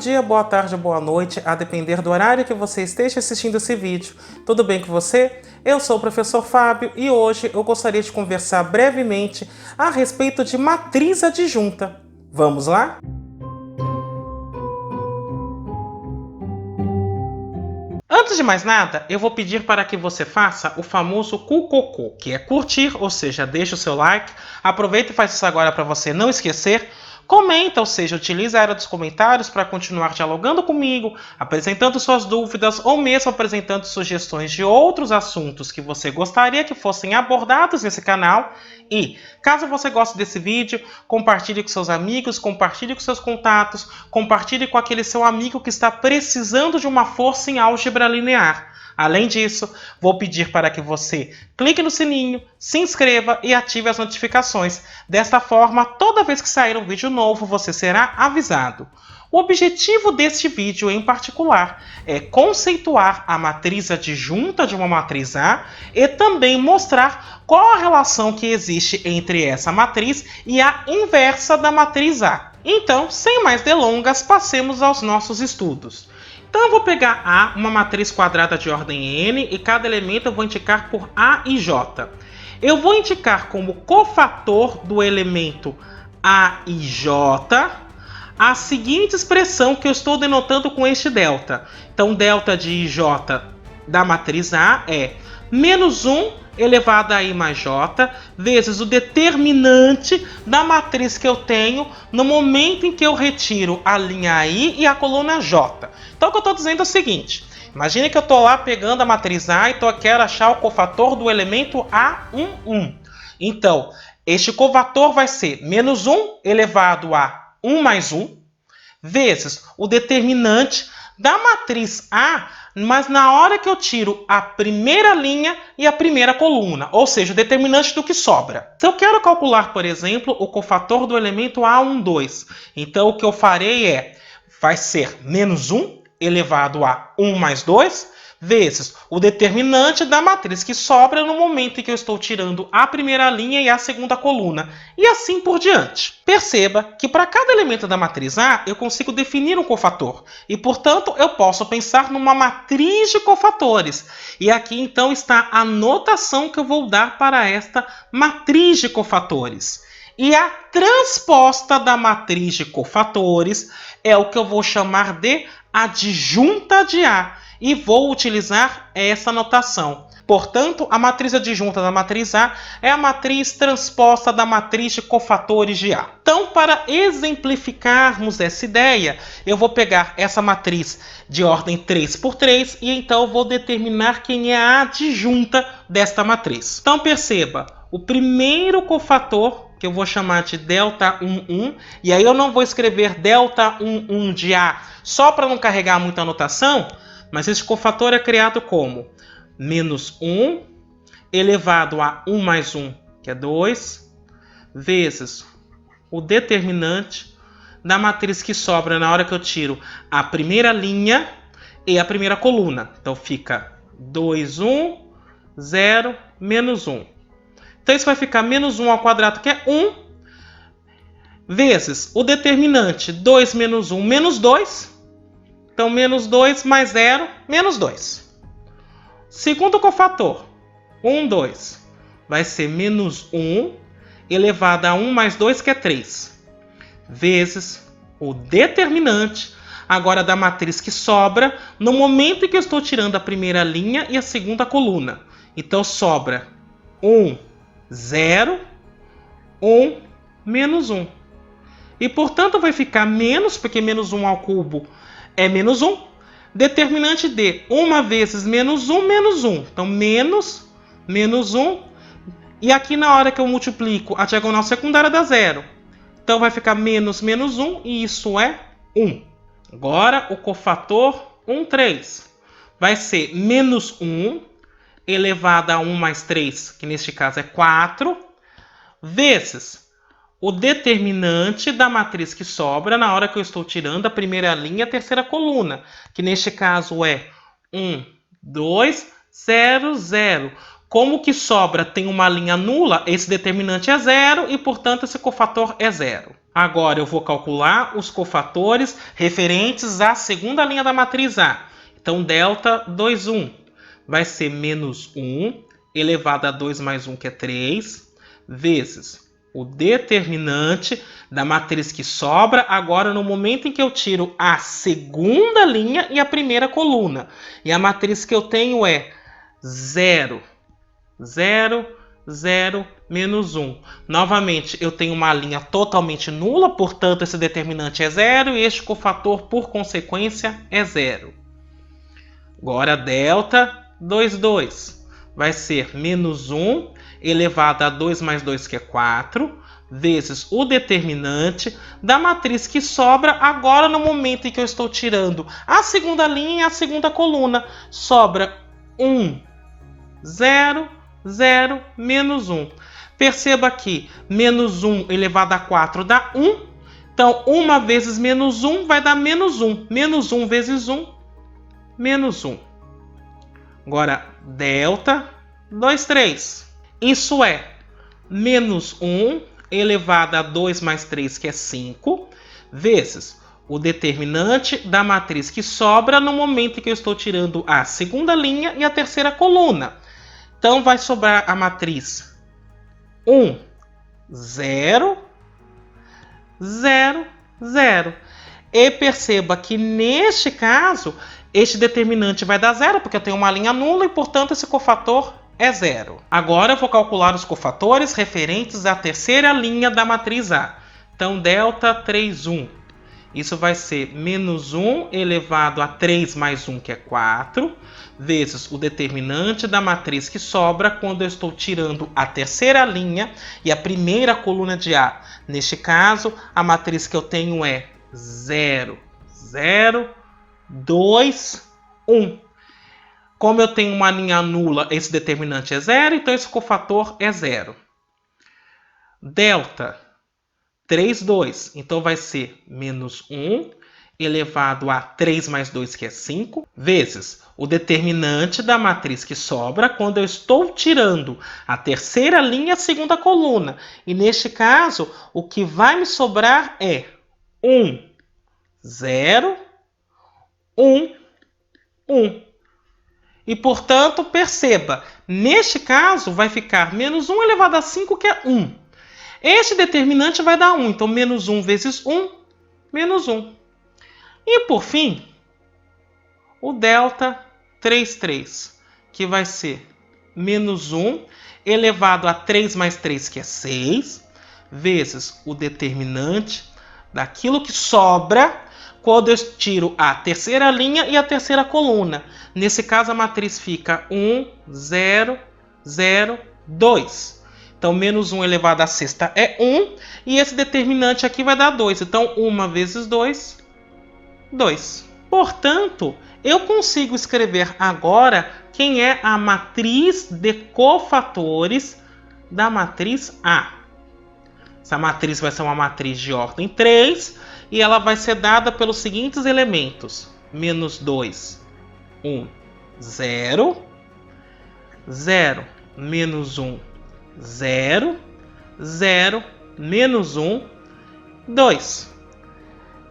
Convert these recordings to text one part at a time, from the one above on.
dia, boa tarde ou boa noite, a depender do horário que você esteja assistindo esse vídeo. Tudo bem com você? Eu sou o professor Fábio e hoje eu gostaria de conversar brevemente a respeito de matriz adjunta. Vamos lá? Antes de mais nada, eu vou pedir para que você faça o famoso cucocô, que é curtir, ou seja, deixa o seu like. Aproveita e faz isso agora para você não esquecer. Comenta, ou seja, utilize a área dos comentários para continuar dialogando comigo, apresentando suas dúvidas ou mesmo apresentando sugestões de outros assuntos que você gostaria que fossem abordados nesse canal. E, caso você goste desse vídeo, compartilhe com seus amigos, compartilhe com seus contatos, compartilhe com aquele seu amigo que está precisando de uma força em álgebra linear. Além disso, vou pedir para que você clique no sininho, se inscreva e ative as notificações. Desta forma, toda vez que sair um vídeo novo, você será avisado. O objetivo deste vídeo em particular é conceituar a matriz adjunta de uma matriz A e também mostrar qual a relação que existe entre essa matriz e a inversa da matriz A. Então, sem mais delongas, passemos aos nossos estudos. Então eu vou pegar A, uma matriz quadrada de ordem n, e cada elemento eu vou indicar por A e J. Eu vou indicar como cofator do elemento A e J a seguinte expressão que eu estou denotando com este delta. Então, delta de IJ da matriz A é menos 1 elevado a I mais J vezes o determinante da matriz que eu tenho no momento em que eu retiro a linha I e a coluna J. Então, o que eu estou dizendo é o seguinte. Imagine que eu estou lá pegando a matriz A e quero achar o cofator do elemento A11. Então, este cofator vai ser menos 1 elevado a 1 mais 1 vezes o determinante da matriz A, mas na hora que eu tiro a primeira linha e a primeira coluna, ou seja, o determinante do que sobra. Se eu quero calcular, por exemplo, o cofator do elemento A12, então o que eu farei vai ser menos 1 elevado a 1 mais 2, vezes o determinante da matriz que sobra no momento em que eu estou tirando a primeira linha e a segunda coluna, e assim por diante. Perceba que para cada elemento da matriz A, eu consigo definir um cofator, e portanto eu posso pensar numa matriz de cofatores. E aqui então está a notação que eu vou dar para esta matriz de cofatores. E a transposta da matriz de cofatores é o que eu vou chamar de adjunta de A. E vou utilizar essa notação. Portanto, a matriz adjunta da matriz A é a matriz transposta da matriz de cofatores de A. Então, para exemplificarmos essa ideia, eu vou pegar essa matriz de ordem 3 por 3 e então vou determinar quem é a adjunta desta matriz. Então, perceba, o primeiro cofator, que eu vou chamar de delta 11, e aí eu não vou escrever delta 11 de A só para não carregar muita anotação, mas esse cofator é criado como menos 1 elevado a 1 mais 1, que é 2, vezes o determinante da matriz que sobra na hora que eu tiro a primeira linha e a primeira coluna. Então fica 2, 1, 0, menos 1. Então isso vai ficar menos 1 ao quadrado, que é 1, vezes o determinante 2 menos 1, menos 2. Então, menos 2 mais 0, menos 2. Segundo cofator, 1, 2, vai ser menos 1 elevado a 1 mais 2, que é 3, vezes o determinante, agora da matriz que sobra, no momento em que eu estou tirando a primeira linha e a segunda coluna. Então, sobra 1, 0, 1, menos 1. E, portanto, vai ficar menos, porque menos 1 ao cubo é menos 1. Determinante de 1 vezes menos 1, menos 1. Então, menos 1. E aqui, na hora que eu multiplico, a diagonal secundária dá 0. Então, vai ficar menos 1, e isso é 1. Agora, o cofator 1, 3. Vai ser menos 1 elevado a 1 mais 3, que neste caso é 4, vezes o determinante da matriz que sobra na hora que eu estou tirando a primeira linha e a terceira coluna, que neste caso é 1, 2, 0, 0. Como que sobra tem uma linha nula, esse determinante é 0 e, portanto, esse cofator é 0. Agora eu vou calcular os cofatores referentes à segunda linha da matriz A. Então, delta 2, 1 vai ser menos 1 elevado a 2 mais 1, que é 3, vezes o determinante da matriz que sobra agora no momento em que eu tiro a segunda linha e a primeira coluna. E a matriz que eu tenho é 0, 0, 0, menos 1. Novamente, eu tenho uma linha totalmente nula, portanto, esse determinante é 0 e este cofator, por consequência, é 0. Agora, delta 2, 2 vai ser menos 1 elevado a 2 mais 2, que é 4, vezes o determinante da matriz que sobra agora no momento em que eu estou tirando a segunda linha e a segunda coluna. Sobra 1, 0, 0, menos 1. Perceba que menos 1 elevado a 4 dá 1. Então, 1 vezes menos 1 vai dar menos 1. Menos 1 vezes 1, menos 1. Agora, delta 2, 3. Isso é menos 1 elevado a 2 mais 3, que é 5, vezes o determinante da matriz que sobra no momento em que eu estou tirando a segunda linha e a terceira coluna. Então, vai sobrar a matriz 1, 0, 0, 0. E perceba que, neste caso, este determinante vai dar 0, porque eu tenho uma linha nula e, portanto, esse cofator é 0. Agora eu vou calcular os cofatores referentes à terceira linha da matriz A. Então, delta 3, 1. Isso vai ser menos 1 elevado a 3 mais 1, que é 4, vezes o determinante da matriz que sobra quando eu estou tirando a terceira linha e a primeira coluna de A. Neste caso, a matriz que eu tenho é 0, 0, 2, 1. Como eu tenho uma linha nula, esse determinante é 0, então esse cofator é 0. Delta 3, 2. Então vai ser menos 1 elevado a 3 mais 2, que é 5, vezes o determinante da matriz que sobra quando eu estou tirando a terceira linha e a segunda coluna. E neste caso, o que vai me sobrar é 1, 0, 1, 1. E, portanto, perceba, neste caso vai ficar menos 1 elevado a 5, que é 1. Este determinante vai dar 1, então menos 1 vezes 1, menos 1. E, por fim, o delta 3, 3, que vai ser menos 1 elevado a 3 mais 3, que é 6, vezes o determinante daquilo que sobra quando eu tiro a terceira linha e a terceira coluna. Nesse caso, a matriz fica 1, 0, 0, 2. Então, menos 1 elevado à sexta é 1. E esse determinante aqui vai dar 2. Então, 1 vezes 2, 2. Portanto, eu consigo escrever agora quem é a matriz de cofatores da matriz A. Essa matriz vai ser uma matriz de ordem 3 e ela vai ser dada pelos seguintes elementos. Menos 2, 1, 0. 0, menos 1, 0. 0, menos 1, 2.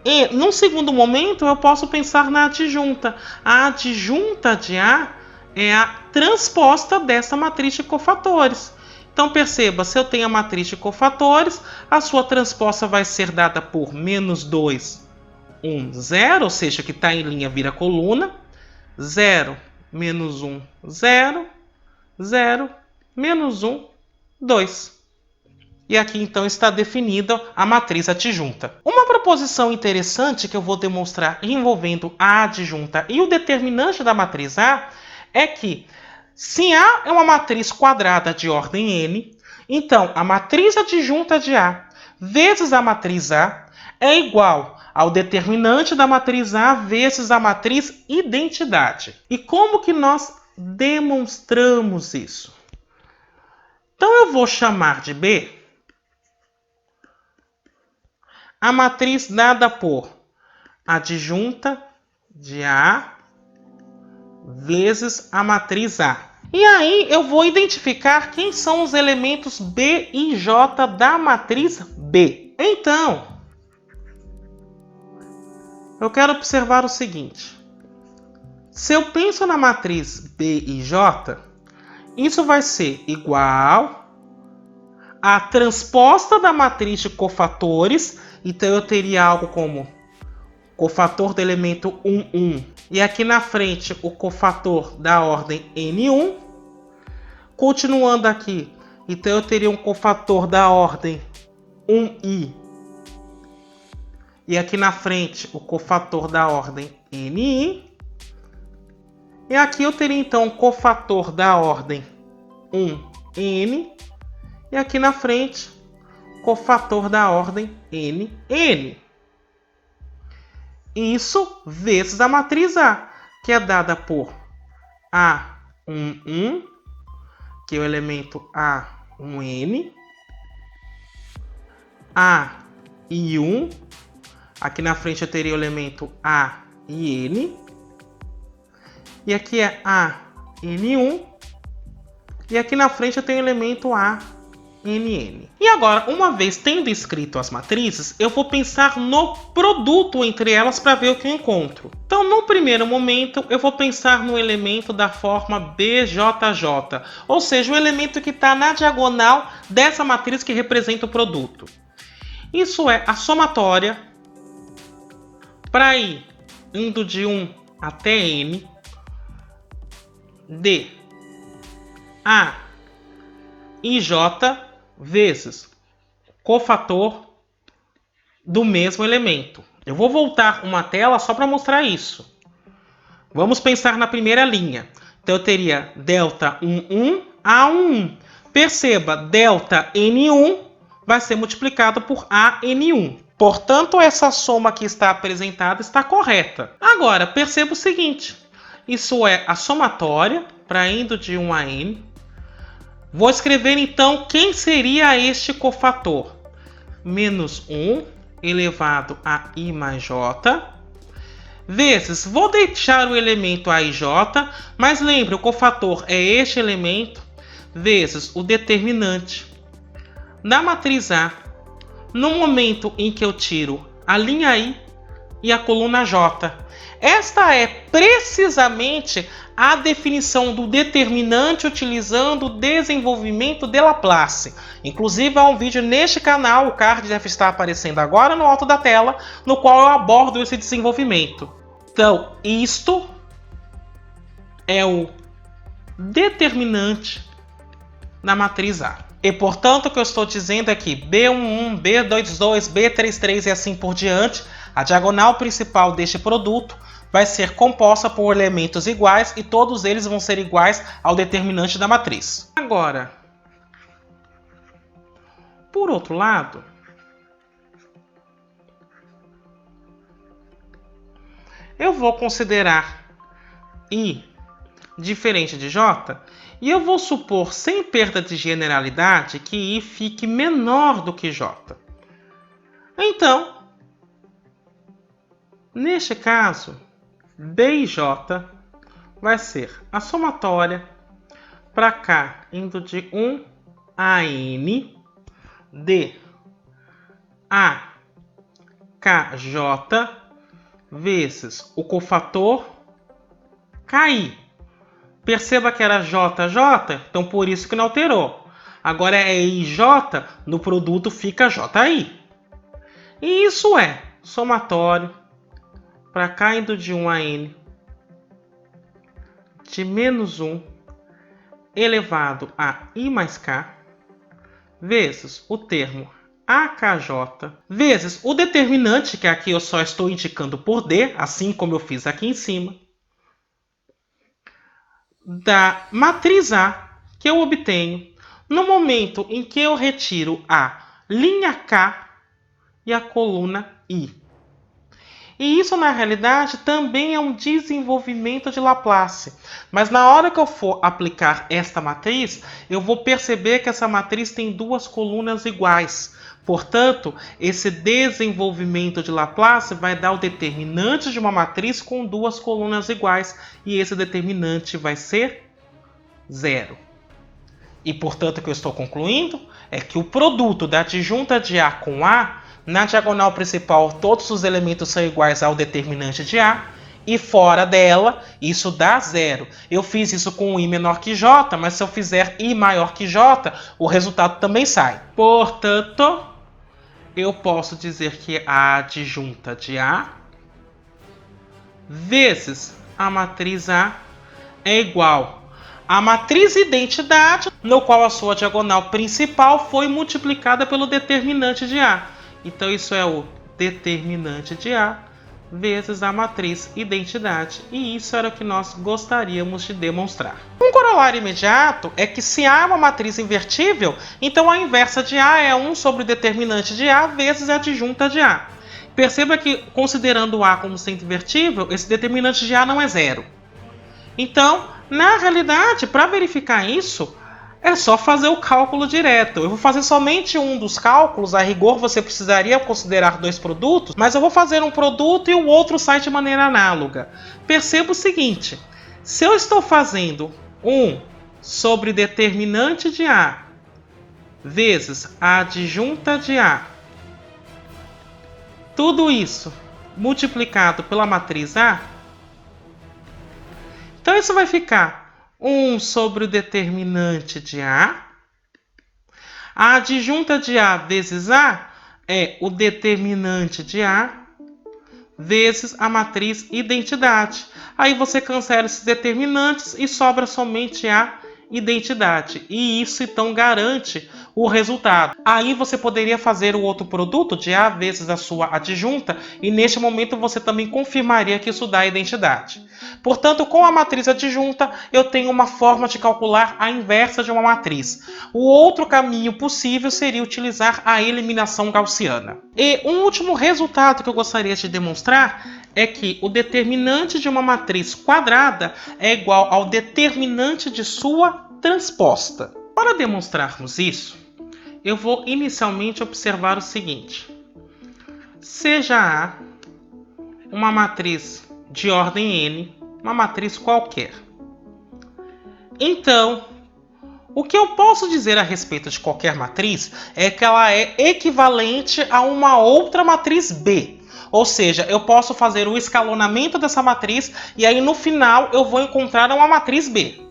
E, num segundo momento, eu posso pensar na adjunta. A adjunta de A é a transposta dessa matriz de cofatores. Então, perceba, se eu tenho a matriz de cofatores, a sua transposta vai ser dada por menos 2, 1, 0, ou seja, que está em linha vira coluna. 0, menos 1, 0. 0, menos 1, 2. E aqui, então, está definida a matriz adjunta. Uma proposição interessante que eu vou demonstrar envolvendo a adjunta e o determinante da matriz A é que, se A é uma matriz quadrada de ordem n, então a matriz adjunta de A vezes a matriz A é igual ao determinante da matriz A vezes a matriz identidade. E como que nós demonstramos isso? Então, eu vou chamar de B a matriz dada por adjunta de A vezes a matriz A. E aí eu vou identificar quem são os elementos B e J da matriz B. Então, eu quero observar o seguinte. Se eu penso na matriz B e J, isso vai ser igual à transposta da matriz de cofatores. Então eu teria algo como cofator do elemento 1, 1. E aqui na frente o cofator da ordem N1. Continuando aqui, então eu teria um cofator da ordem 1i. E aqui na frente o cofator da ordem Ni. E aqui eu teria então um cofator da ordem 1n. E aqui na frente, cofator da ordem Nn. Isso vezes a matriz A, que é dada por A11, que é o elemento A1n, A1, aqui na frente eu teria o elemento A e N, e aqui é AN1, e aqui na frente eu tenho o elemento ANN. E agora, uma vez tendo escrito as matrizes, eu vou pensar no produto entre elas para ver o que eu encontro. Então, no primeiro momento, eu vou pensar no elemento da forma BJJ, ou seja, o elemento que está na diagonal dessa matriz que representa o produto. Isso é a somatória para ir indo de 1 até N de A e J vezes cofator do mesmo elemento. Eu vou voltar uma tela só para mostrar isso. Vamos pensar na primeira linha. Então eu teria delta 11 A11. Perceba, delta N1 vai ser multiplicado por AN1. Portanto, essa soma que está apresentada está correta. Agora, perceba o seguinte. Isso é a somatória para indo de 1 a N. Vou escrever então quem seria este cofator. Menos 1 elevado a I mais J. Vezes, vou deixar o elemento A e J, mas lembre, o cofator é este elemento, vezes o determinante da matriz A, no momento em que eu tiro a linha I e a coluna J. Esta é precisamente a definição do determinante utilizando o desenvolvimento de Laplace. Inclusive, há um vídeo neste canal, o card deve estar aparecendo agora no alto da tela, no qual eu abordo esse desenvolvimento. Então, isto é o determinante da matriz A. E, portanto, o que eu estou dizendo é que B11, B22, B33 e assim por diante, a diagonal principal deste produto vai ser composta por elementos iguais e todos eles vão ser iguais ao determinante da matriz. Agora, por outro lado, eu vou considerar I diferente de J e eu vou supor, sem perda de generalidade, que I fique menor do que J. Então, neste caso, B e J vai ser a somatória para cá, indo de 1 a N, de AKJ vezes o cofator KI. Perceba que era JJ, então por isso que não alterou. Agora é IJ, no produto fica JI. E isso é somatório para cá indo de 1 a N de menos 1 elevado a I mais K vezes o termo AKJ vezes o determinante, que aqui eu só estou indicando por D, assim como eu fiz aqui em cima, da matriz A que eu obtenho no momento em que eu retiro a linha K e a coluna I. E isso, na realidade, também é um desenvolvimento de Laplace. Mas na hora que eu for aplicar esta matriz, eu vou perceber que essa matriz tem duas colunas iguais. Portanto, esse desenvolvimento de Laplace vai dar o determinante de uma matriz com duas colunas iguais. E esse determinante vai ser zero. E, portanto, o que eu estou concluindo é que o produto da adjunta de A com A Na diagonal principal, todos os elementos são iguais ao determinante de A. E fora dela, isso dá zero. Eu fiz isso com I menor que J, mas se eu fizer I maior que J, o resultado também sai. Portanto, eu posso dizer que a adjunta de A vezes a matriz A é igual à matriz identidade, no qual a sua diagonal principal foi multiplicada pelo determinante de A. Então isso é o determinante de A vezes a matriz identidade. E isso era o que nós gostaríamos de demonstrar. Um corolário imediato é que se A é uma matriz invertível, então a inversa de A é 1 sobre o determinante de A vezes a adjunta de A. Perceba que, considerando A como sendo invertível, esse determinante de A não é zero. Então, na realidade, para verificar isso, é só fazer o cálculo direto. Eu vou fazer somente um dos cálculos. A rigor, você precisaria considerar dois produtos, mas eu vou fazer um produto e o outro sai de maneira análoga. Perceba o seguinte: se eu estou fazendo 1 sobre determinante de A vezes a adjunta de A, tudo isso multiplicado pela matriz A, então isso vai ficar 1 sobre o determinante de A. A adjunta de A vezes A é o determinante de A vezes a matriz identidade. Aí você cancela esses determinantes e sobra somente a identidade. E isso então garante o resultado. Aí você poderia fazer o outro produto de A vezes a sua adjunta e neste momento você também confirmaria que isso dá a identidade. Portanto, com a matriz adjunta, eu tenho uma forma de calcular a inversa de uma matriz. O outro caminho possível seria utilizar a eliminação gaussiana. E um último resultado que eu gostaria de demonstrar é que o determinante de uma matriz quadrada é igual ao determinante de sua transposta. Para demonstrarmos isso, eu vou inicialmente observar o seguinte: seja A uma matriz de ordem n, uma matriz qualquer. Então, o que eu posso dizer a respeito de qualquer matriz é que ela é equivalente a uma outra matriz B. Ou seja, eu posso fazer o escalonamento dessa matriz e aí no final eu vou encontrar uma matriz B.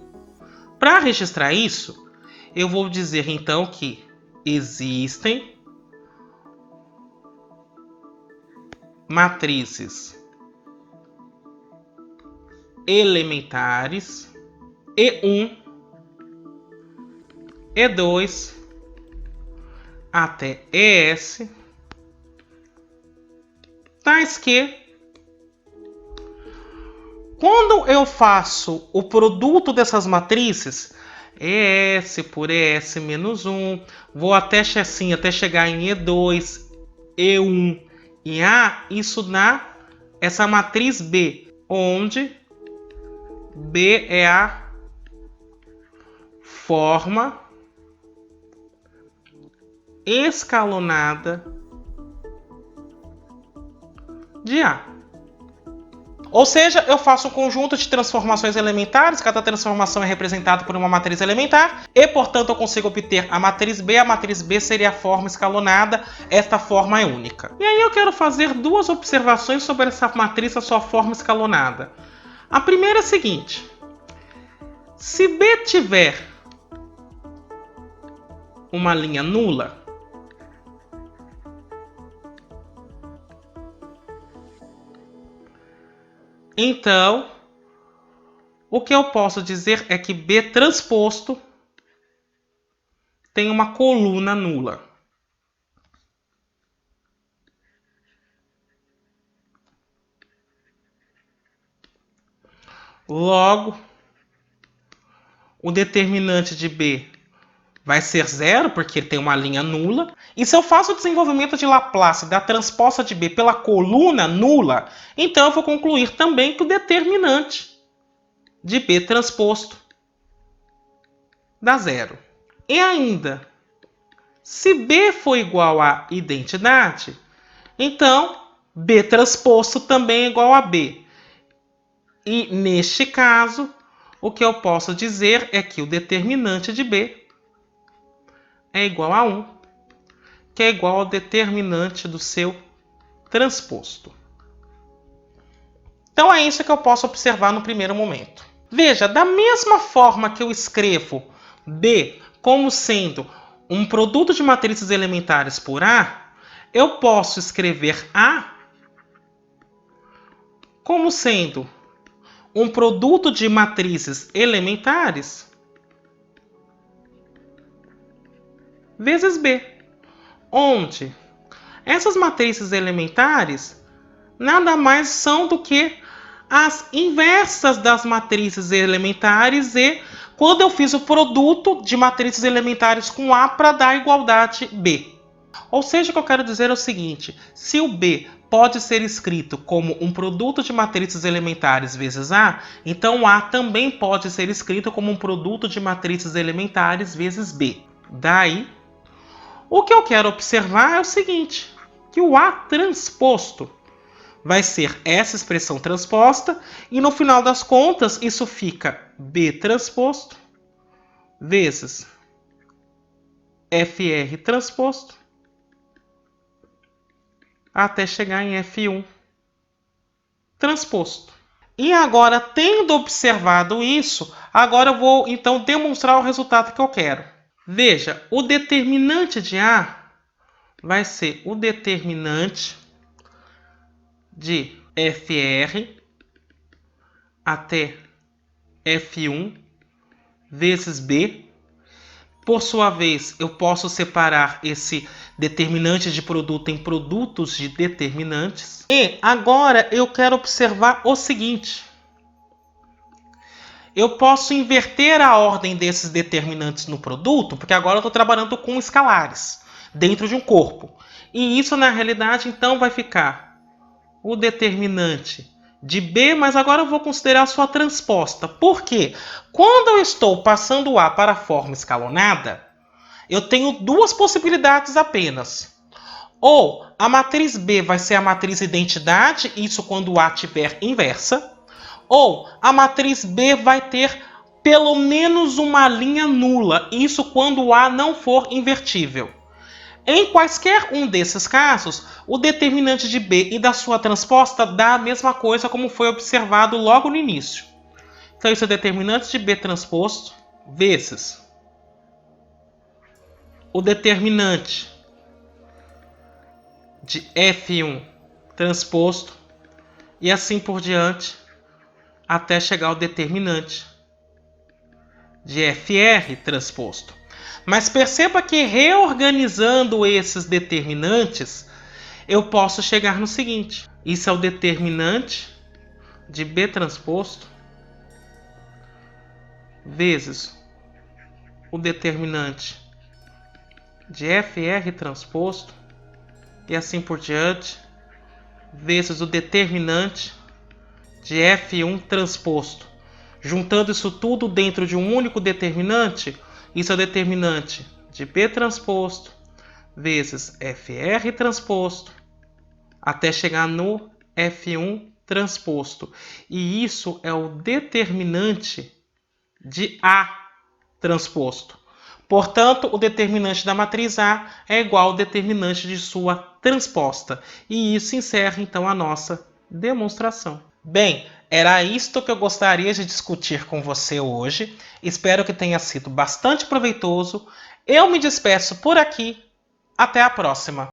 Para registrar isso, eu vou dizer então que existem matrizes elementares E1, E2 até ES, tais que, quando eu faço o produto dessas matrizes, ES por ES menos 1, vou até chegar em E2, E1 e A, isso dá essa matriz B, onde B é a forma escalonada de A. Ou seja, eu faço um conjunto de transformações elementares, cada transformação é representada por uma matriz elementar, e, portanto, eu consigo obter a matriz B seria a forma escalonada, esta forma é única. E aí eu quero fazer duas observações sobre essa matriz, a sua forma escalonada. A primeira é a seguinte: se B tiver uma linha nula, então o que eu posso dizer é que B transposto tem uma coluna nula. Logo, o determinante de B vai ser zero, porque tem uma linha nula. E se eu faço o desenvolvimento de Laplace da transposta de B pela coluna nula, então eu vou concluir também que o determinante de B transposto dá zero. E ainda, se B for igual a identidade, então B transposto também é igual a B. E neste caso, o que eu posso dizer é que o determinante de B é igual a 1. que é igual ao determinante do seu transposto. Então é isso que eu posso observar no primeiro momento. Veja, da mesma forma que eu escrevo B como sendo um produto de matrizes elementares por A, eu posso escrever A como sendo um produto de matrizes elementares vezes B, onde essas matrizes elementares nada mais são do que as inversas das matrizes elementares e quando eu fiz o produto de matrizes elementares com A para dar a igualdade B. Ou seja, o que eu quero dizer é o seguinte, se o B pode ser escrito como um produto de matrizes elementares vezes A, então A também pode ser escrito como um produto de matrizes elementares vezes B. Daí, o que eu quero observar é o seguinte, que o A transposto vai ser essa expressão transposta e no final das contas isso fica B transposto vezes FR transposto até chegar em F1 transposto. E agora, tendo observado isso, agora eu vou então demonstrar o resultado que eu quero. Veja, o determinante de A vai ser o determinante de FR até F1 vezes B. Por sua vez, eu posso separar esse determinante de produto em produtos de determinantes. E agora eu quero observar o seguinte. Eu posso inverter a ordem desses determinantes no produto, porque agora eu estou trabalhando com escalares dentro de um corpo. E isso, na realidade, então vai ficar o determinante de B, mas agora eu vou considerar a sua transposta. Por quê? Quando eu estou passando A para a forma escalonada, eu tenho duas possibilidades apenas. Ou a matriz B vai ser a matriz identidade, isso quando A tiver inversa. Ou a matriz B vai ter pelo menos uma linha nula, isso quando o A não for invertível. Em quaisquer um desses casos, o determinante de B e da sua transposta dá a mesma coisa como foi observado logo no início. Então isso é o determinante de B transposto vezes o determinante de F1 transposto e assim por diante até chegar ao determinante de FR transposto. Mas perceba que reorganizando esses determinantes, eu posso chegar no seguinte. Isso é o determinante de B transposto vezes o determinante de FR transposto e assim por diante, vezes o determinante de F1 transposto. Juntando isso tudo dentro de um único determinante, isso é o determinante de B transposto vezes FR transposto até chegar no F1 transposto. E isso é o determinante de A transposto. Portanto, o determinante da matriz A é igual ao determinante de sua transposta. E isso encerra então a nossa demonstração. Bem, era isto que eu gostaria de discutir com você hoje. Espero que tenha sido bastante proveitoso. Eu me despeço por aqui. Até a próxima!